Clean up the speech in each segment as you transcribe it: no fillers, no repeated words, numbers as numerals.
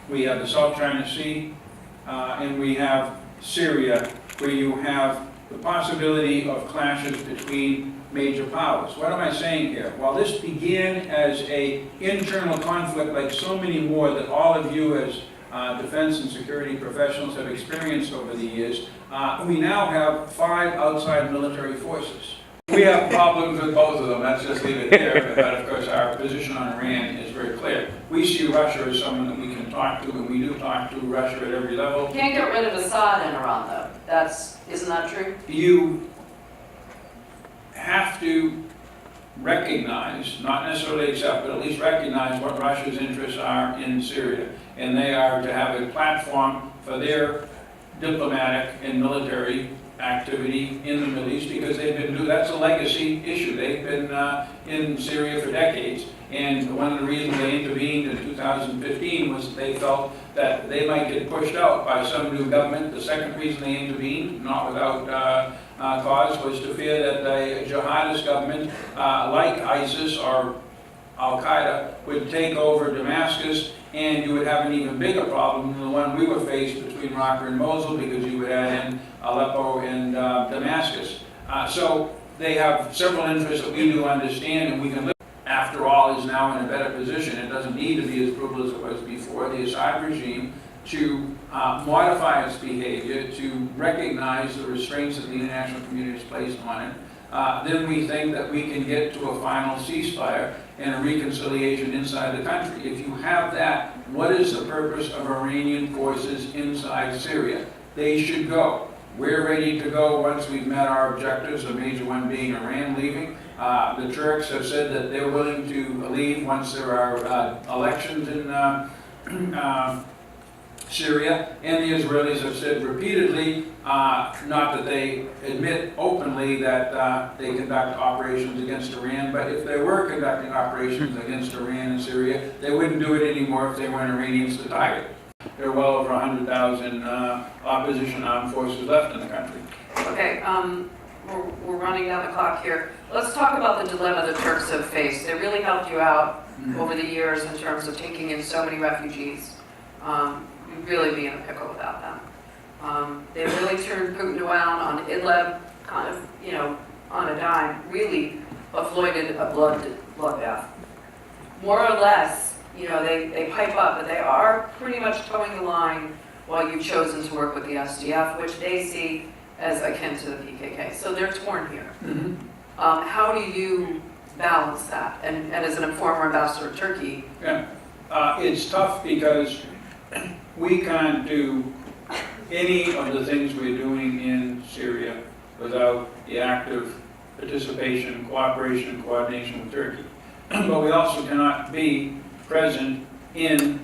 we have the South China Sea, and we have Syria, where you have the possibility of clashes between major powers. What am I saying here? Well, this began as an internal conflict like so many more that all of you as defense and security professionals have experienced over the years. We now have 5 outside military forces. We have problems with both of them, let's just leave it there, but of course our position on Iran is very clear. We see Russia as someone that we can talk to, and we do talk to Russia at every level. You can't get rid of Assad in Iran, though. Isn't that true? You have to recognize, not necessarily accept, but at least recognize what Russia's interests are in Syria. And they are to have a platform for their diplomatic and military activity in the Middle East, because they've been doing, that's a legacy issue. They've been in Syria for decades, and one of the reasons they intervened in 2015 was that they felt that they might get pushed out by some new government. The second reason they intervened, not without cause, was to fear that a jihadist government like ISIS or Al-Qaeda would take over Damascus, and you would have an even bigger problem than the one we were faced between Raqqa and Mosul, because you would add in Aleppo and Damascus. So they have several interests that we do understand, and we can live. After all, is now in a better position. It doesn't need to be as brutal as it was before. The Assad regime, to modify its behavior, to recognize the restraints that the international community has placed on it, then we think that we can get to a final ceasefire and a reconciliation inside the country. If you have that, what is the purpose of Iranian forces inside Syria? They should go. We're ready to go once we've met our objectives, the major one being Iran leaving. The Turks have said that they're willing to leave once there are elections in Syria, and the Israelis have said repeatedly, not that they admit openly that they conduct operations against Iran, but if they were conducting operations against Iran and Syria, they wouldn't do it anymore if they weren't Iranians to target. There are well over 100,000 opposition armed forces left in the country. Okay, we're running down the clock here. Let's talk about the dilemma the Turks have faced. They really helped you out over the years in terms of taking in so many refugees. You'd really be in a pickle without them. They really turned Putin around on Idlib, kind of, on a dime, really avoided a bloodbath. More or less, they pipe up, but they are pretty much towing the line while you've chosen to work with the SDF, which they see as akin to the PKK. So they're torn here. Mm-hmm. How do you balance that? And as an former ambassador to Turkey, Yeah, it's tough because we can't do any of the things we're doing in Syria without the active participation, cooperation, and coordination with Turkey. But we also cannot be present in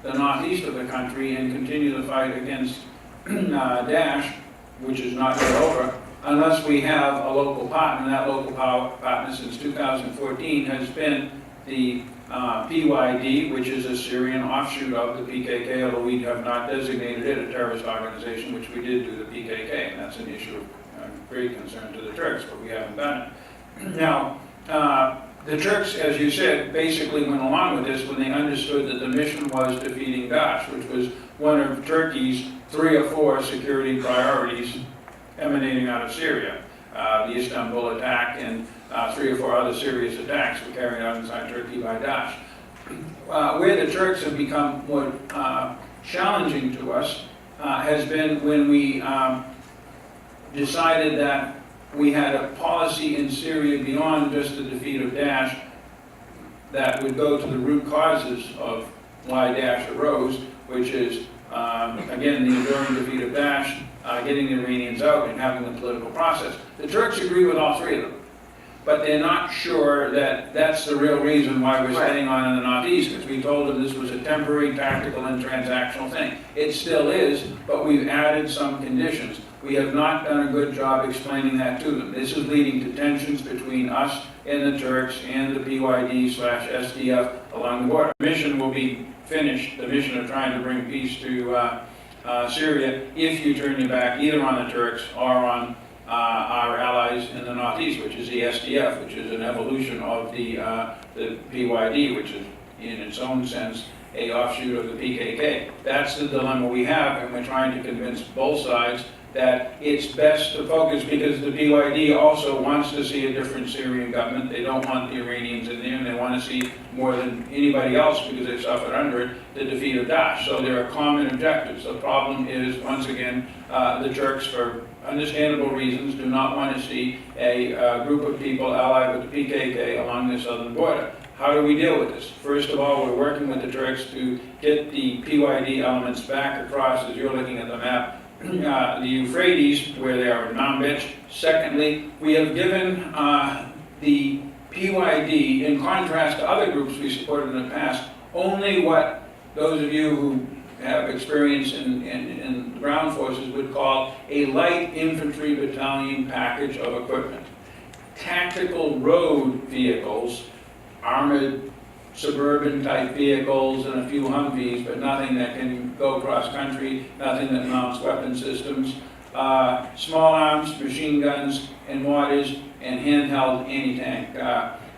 the northeast of the country and continue the fight against Daesh, which is not yet over, unless we have a local partner. And that local partner since 2014 has been the PYD, which is a Syrian offshoot of the PKK, although we have not designated it a terrorist organization, which we did do the PKK, and that's an issue of great concern to the Turks, but we haven't done it. Now, the Turks, as you said, basically went along with this when they understood that the mission was defeating Daesh, which was one of Turkey's 3 or 4 security priorities emanating out of Syria. The Istanbul attack and 3 or 4 other serious attacks were carried out inside Turkey by Daesh. Where the Turks have become more challenging to us has been when we decided that we had a policy in Syria beyond just the defeat of Daesh that would go to the root causes of why Daesh arose, which is, again, the enduring defeat of Daesh, getting the Iranians out and having the political process. The Turks agree with all 3 of them, but they're not sure that that's the real reason why we're staying on in the Northeast, because we told them this was a temporary, tactical, and transactional thing. It still is, but we've added some conditions. We have not done a good job explaining that to them. This is leading to tensions between us and the Turks and the PYD/SDF along the border. The mission will be finished, the mission of trying to bring peace to Syria, if you turn your back either on the Turks or on our allies in the Northeast, which is the SDF, which is an evolution of the PYD, which is in its own sense a offshoot of the PKK. That's the dilemma we have, and we're trying to convince both sides that it's best to focus, because the BYD also wants to see a different Syrian government. They don't want the Iranians in there, and they want to see more than anybody else, because they've suffered under it, the defeat of Daesh. So there are common objectives. The problem is, once again, the Turks, for understandable reasons, do not want to see a group of people allied with the PKK along the southern border. How do we deal with this? First of all, we're working with the Turks to get the PYD elements back across, as you're looking at the map, the Euphrates, where they are in Manbij. Secondly, we have given the PYD, in contrast to other groups we supported in the past, only what those of you who have experience in the ground forces would call a light infantry battalion package of equipment. Tactical road vehicles, armored suburban type vehicles and a few Humvees, but nothing that can go cross country, nothing that mounts weapon systems, small arms, machine guns and mortars, and handheld anti-tank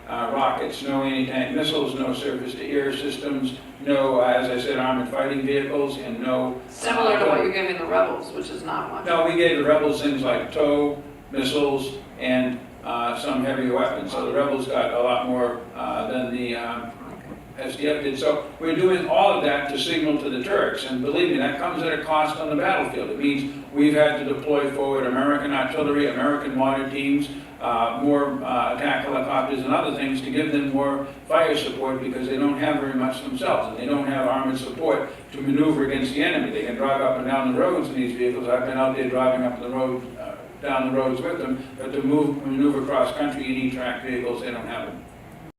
rockets, no anti-tank missiles, no surface-to-air systems, no, as I said, armored fighting vehicles, and no... Similar to what you're giving the rebels, which is not much. No, we gave the rebels things like TOW missiles and some heavier weapons, so the rebels got a lot more than the SDF did. So we're doing all of that to signal to the Turks, and believe me, that comes at a cost on the battlefield. It means we've had to deploy forward American artillery, American mortar teams, more attack helicopters and other things to give them more fire support, because they don't have very much themselves, and they don't have armored support to maneuver against the enemy. They can drive up and down the roads in these vehicles. I've been out there driving up the road, down the roads with them, but to maneuver cross country, you need tracked vehicles. They don't have them.